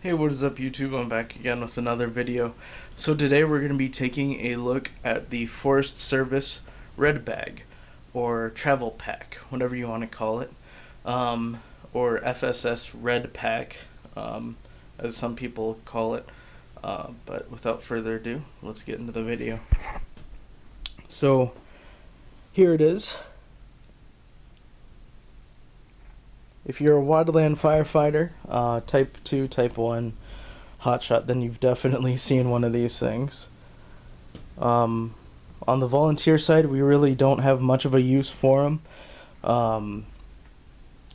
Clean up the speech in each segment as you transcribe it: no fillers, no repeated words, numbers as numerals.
Hey, what is up YouTube? I'm back again with another video. So today we're going to be taking a look at the Forest Service Red Bag, or Travel Pack, whatever you want to call it, or FSS Red Pack, as some people call it. But without further ado, let's get into the video. So here it is. If you're a wildland firefighter, type 2, type 1, hotshot, then you've definitely seen one of these things. On the volunteer side, we really don't have much of a use for them,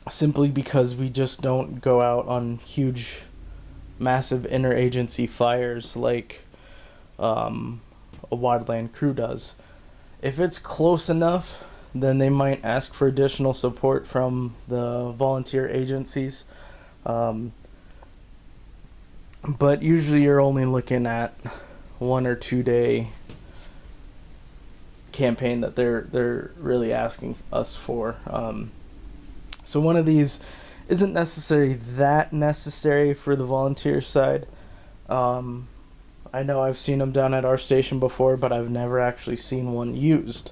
simply because we just don't go out on huge, massive interagency fires like a wildland crew does. If it's close enough, then they might ask for additional support from the volunteer agencies. But usually you're only looking at 1 or 2 day campaign that they're really asking us for. So one of these isn't necessarily that necessary for the volunteer side. I know I've seen them down at our station before, but I've never actually seen one used.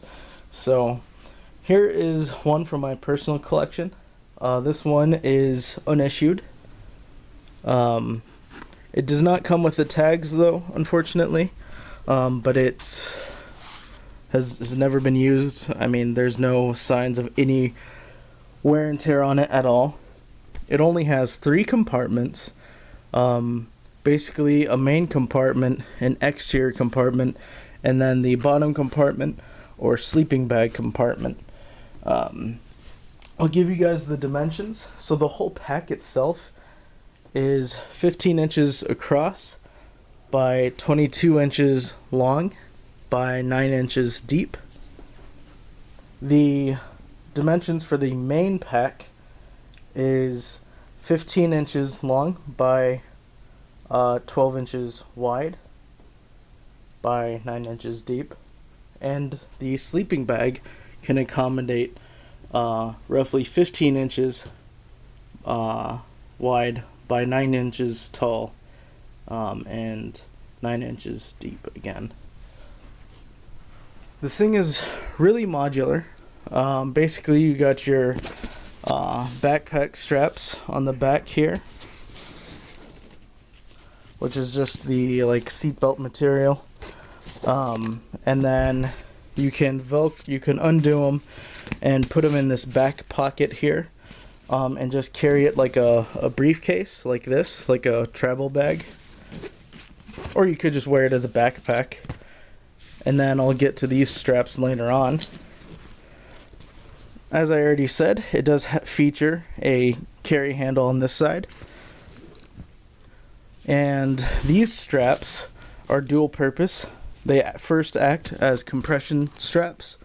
So here is one from my personal collection. This one is unissued. It does not come with the tags though, unfortunately, but it has never been used. I mean, there's no signs of any wear and tear on it at all. It only has 3 compartments, basically a main compartment, an exterior compartment, and then the bottom compartment or sleeping bag compartment. I'll give you guys the dimensions. So the whole pack itself is 15 inches across by 22 inches long by 9 inches deep. The dimensions for the main pack is 15 inches long by 12 inches wide by 9 inches deep, and the sleeping bag can accommodate roughly 15 inches wide by 9 inches tall, and 9 inches deep again. This thing is really modular. Basically you got your backpack straps on the back here, which is just the like seatbelt material, and then you can undo them and put them in this back pocket here, and just carry it like a briefcase, like this, like a travel bag, or you could just wear it as a backpack. And then I'll get to these straps later on. As I already said, it does feature a carry handle on this side, and these straps are dual purpose. They first act as compression straps,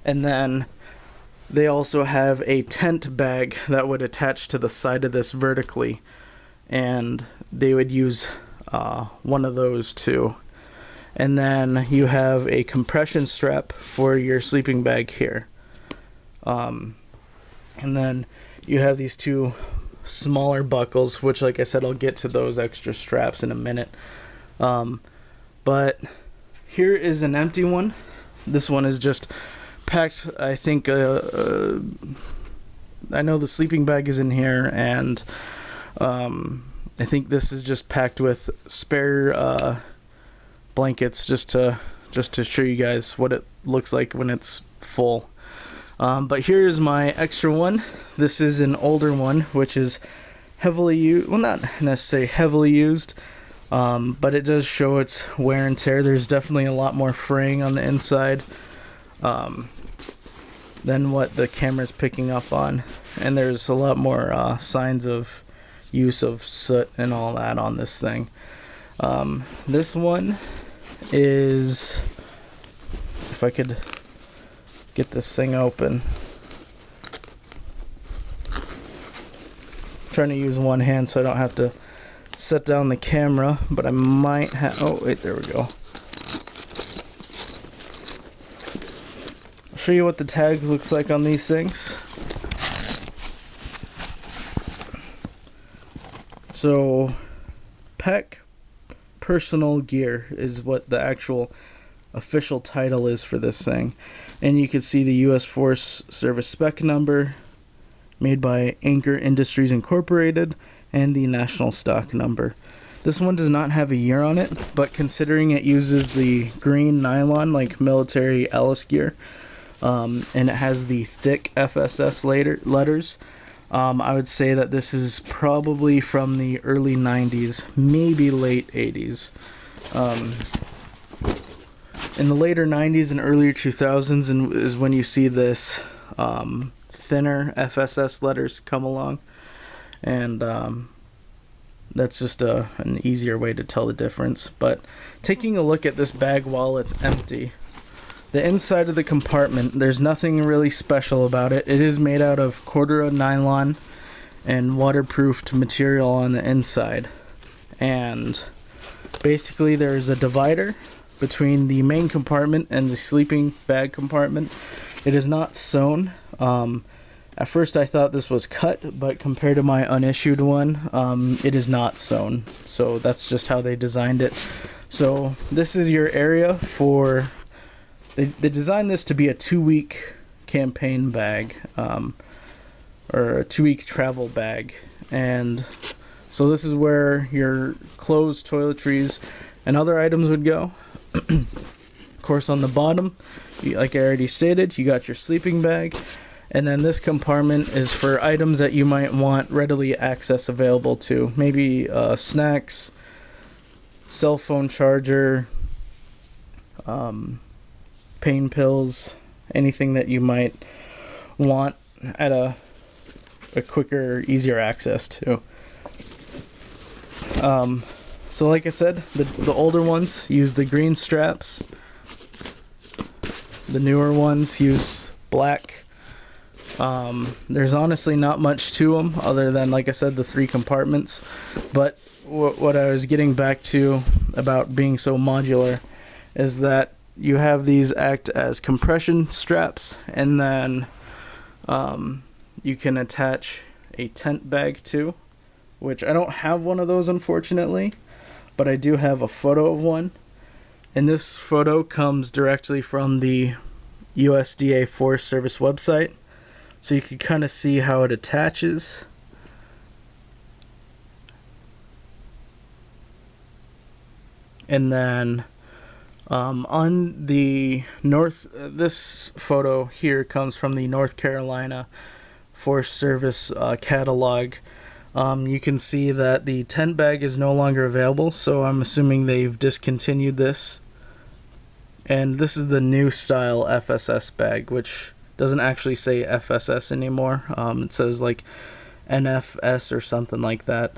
and then they also have a tent bag that would attach to the side of this vertically, and they would use one of those too. And then you have a compression strap for your sleeping bag here, and then you have these 2 smaller buckles, which, like I said, I'll get to those extra straps in a minute. But here is an empty one. This one is just packed. I think I know the sleeping bag is in here, and I think this is just packed with spare blankets, just to show you guys what it looks like when it's full. But here is my extra one. This is an older one, which is heavily used. Well, not necessarily heavily used, but it does show its wear and tear. There's definitely a lot more fraying on the inside than what the camera's picking up on, and there's a lot more signs of use of soot and all that on this thing. This one is, if I could get this thing open, I'm trying to use one hand so I don't have to set down the camera, but I might have, oh wait, there we go. I'll show you what the tags looks like on these things. So pack personal gear is what the actual official title is for this thing. And you can see the U.S. Forest Service spec number, made by Anchor Industries Incorporated, and the national stock number. This one does not have a year on it, but considering it uses the green nylon like military Alice gear, and it has the thick FSS letters, I would say that this is probably from the early 90s, maybe late 80s. In the later 90s and earlier 2000s is when you see this thinner FSS letters come along, and that's just an easier way to tell the difference. But taking a look at this bag while it's empty, the inside of the compartment, there's nothing really special about it. It is made out of corduroy nylon and waterproofed material on the inside, and basically there's a divider between the main compartment and the sleeping bag compartment. It is not sewn. At first I thought this was cut, but compared to my unissued one, it is not sewn. So that's just how they designed it. So this is your area for... They designed this to be a 2-week campaign bag, or a 2-week travel bag. And so this is where your clothes, toiletries, and other items would go. Of course, on the bottom, like I already stated, you got your sleeping bag, and then this compartment is for items that you might want readily access available to. Maybe snacks, cell phone charger, pain pills, anything that you might want at a quicker, easier access to. So like I said, the older ones use the green straps. The newer ones use black. There's honestly not much to them other than, like I said, the 3 compartments. But what I was getting back to about being so modular is that you have these act as compression straps, and then you can attach a tent bag too, which I don't have one of those, unfortunately, but I do have a photo of one. And this photo comes directly from the USDA Forest Service website, so you can kind of see how it attaches. And then on the this photo here comes from the North Carolina Forest Service catalog. You can see that the tent bag is no longer available, so I'm assuming they've discontinued this. And this is the new style FSS bag, which doesn't actually say FSS anymore. It says like NFS or something like that.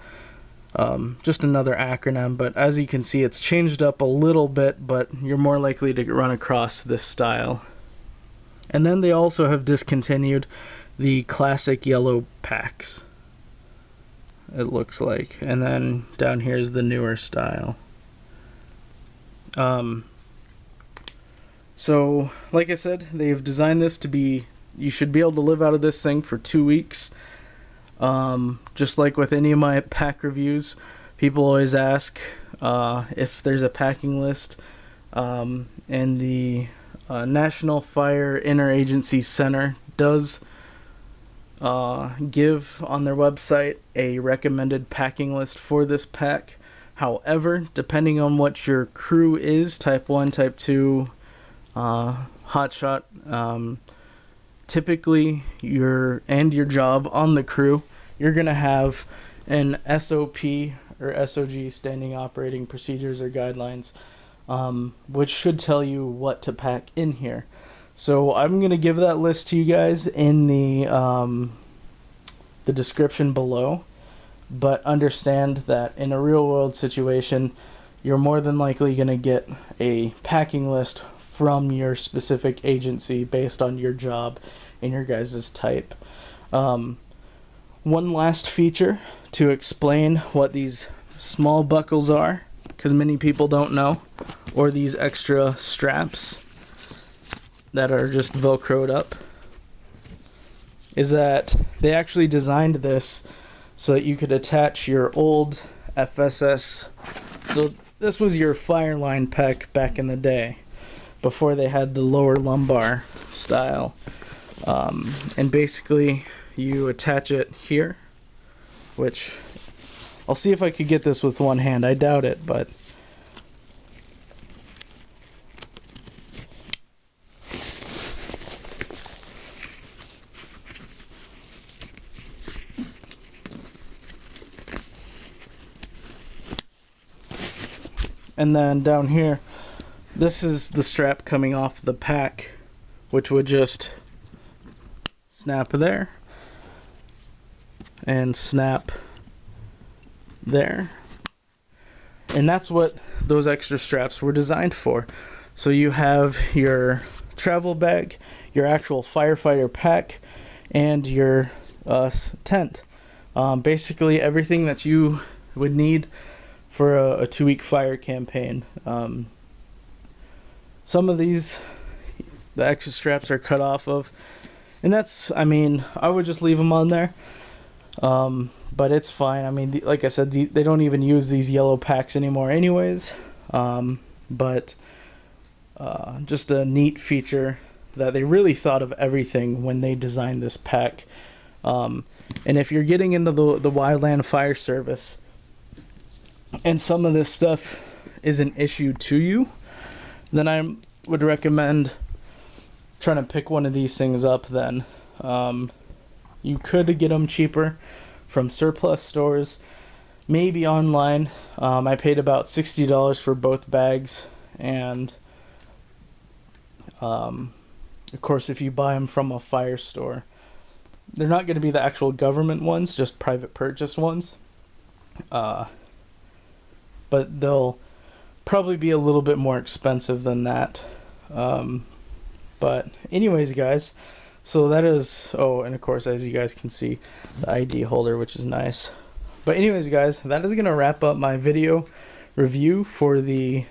Just another acronym, but as you can see, it's changed up a little bit, but you're more likely to run across this style. And then they also have discontinued the classic yellow packs, it looks like. And then down here is the newer style. So, like I said, they've designed this to be, you should be able to live out of this thing for 2 weeks. Just like with any of my pack reviews, people always ask if there's a packing list, and the National Fire Interagency Center does give on their website a recommended packing list for this pack. However, depending on what your crew is, type 1, type 2, hot shot, typically your job on the crew, you're going to have an SOP or SOG, standing operating procedures or guidelines, which should tell you what to pack in here. So I'm going to give that list to you guys in the description below, but understand that in a real world situation, you're more than likely going to get a packing list from your specific agency based on your job and your guys' type. One last feature to explain what these small buckles are, because many people don't know, or these extra straps that are just velcroed up, is that they actually designed this so that you could attach your old FSS. So this was your fireline pack back in the day, before they had the lower lumbar style. And basically you attach it here, which I'll see if I could get this with one hand. I doubt it, but and then down here, this is the strap coming off the pack, which would just snap there and snap there. And that's what those extra straps were designed for. So you have your travel bag, your actual firefighter pack, and your tent. Basically everything that you would need for a 2-week fire campaign. Some of these, the extra straps are cut off of, and that's, I mean, I would just leave them on there, but it's fine. I mean, like I said, they don't even use these yellow packs anymore anyways, but just a neat feature that they really thought of everything when they designed this pack. And if you're getting into the wildland fire service, and some of this stuff is an issue to you, then I would recommend trying to pick one of these things up then. You could get them cheaper from surplus stores, maybe online. I paid about $60 for both bags, and of course if you buy them from a fire store, they're not going to be the actual government ones, just private purchase ones. But they'll probably be a little bit more expensive than that. But anyways, guys, so that is, oh, and of course, as you guys can see, the ID holder, which is nice. But anyways, guys, that is going to wrap up my video review for the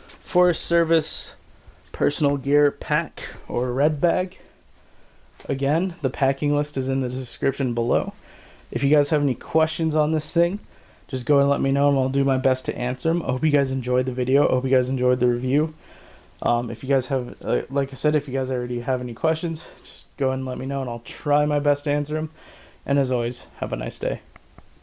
Forest Service personal gear pack, or red bag. Again, the packing list is in the description below. If you guys have any questions on this thing, just go and let me know, and I'll do my best to answer them. I hope you guys enjoyed the video. I hope you guys enjoyed the review. If you guys have, like I said, if you guys already have any questions, just go and let me know, and I'll try my best to answer them. And as always, have a nice day.